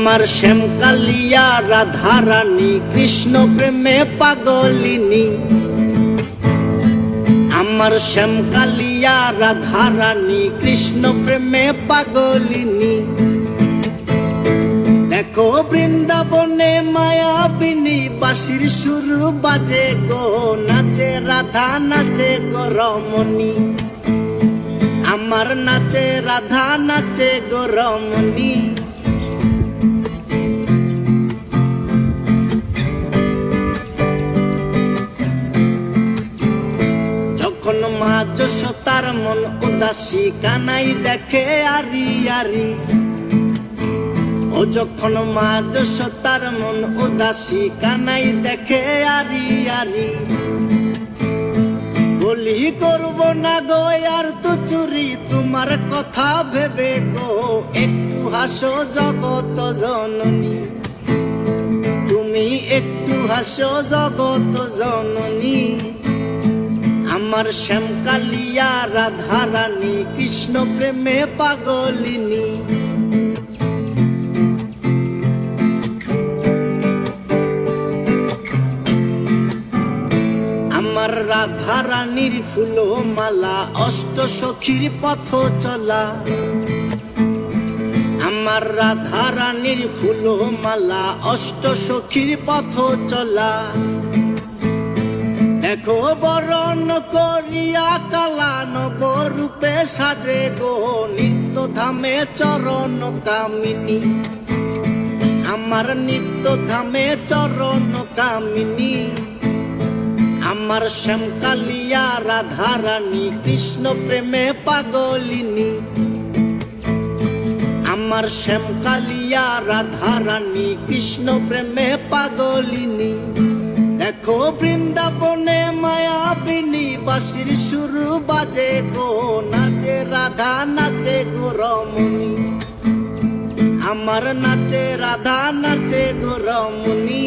আমার শ্যাম কালিয়া রাধা রানী কৃষ্ণ প্রেমে পাগলিনী। আমার শ্যাম কালিয়া রাধা রানী কৃষ্ণ প্রেমে পাগলিনী। দেখো বৃন্দাবনে মায়াবিনী বাঁশির সুর বাজে গো, নাচে রাধা নাচে গো রমণী। আমার নাচে রাধা নাচে গো রমণী। যখন মা যশোদার মন উদাসী কানাই দেখে আরি আরি। ও যখন মা যশোদার মন উদাসী কানাই দেখে আরি আরি। বলি করব না গো আর তো চুরি তোমার কথা ভেবে গো, একটু হাসো জগত জননী। তুমি একটু হাসো জগত জননী। আমার শ্যাম কালিয়া রাধা রানী কৃষ্ণ প্রেমে পাগলিনী। আমার রাধা রানীর ফুলো মালা অষ্ট সখীর পথ চলা। আমার রাধা রানীর ফুলো মালা অষ্ট সখীর পথ চলা। দেখো বরণ করিয়া কালা নবরূপে সাজে গো, নিত্য ধামে চরণ কামিনী। আমার নিত্য ধামে চরণ কামিনী। আমার শ্যাম কালিয়া রাধা রানী কৃষ্ণ প্রেমে পাগলিনী। আমার শ্যাম কালিয়া রাধা রানী কৃষ্ণ প্রেমে পাগলিনী। দেখো বৃন্দাবনে মায়াবিনী বাঁশির সুর বাজে গো, নাচে রাধা নাচে গো রমণী। আমার নাচে রাধা নাচে গো রমণী।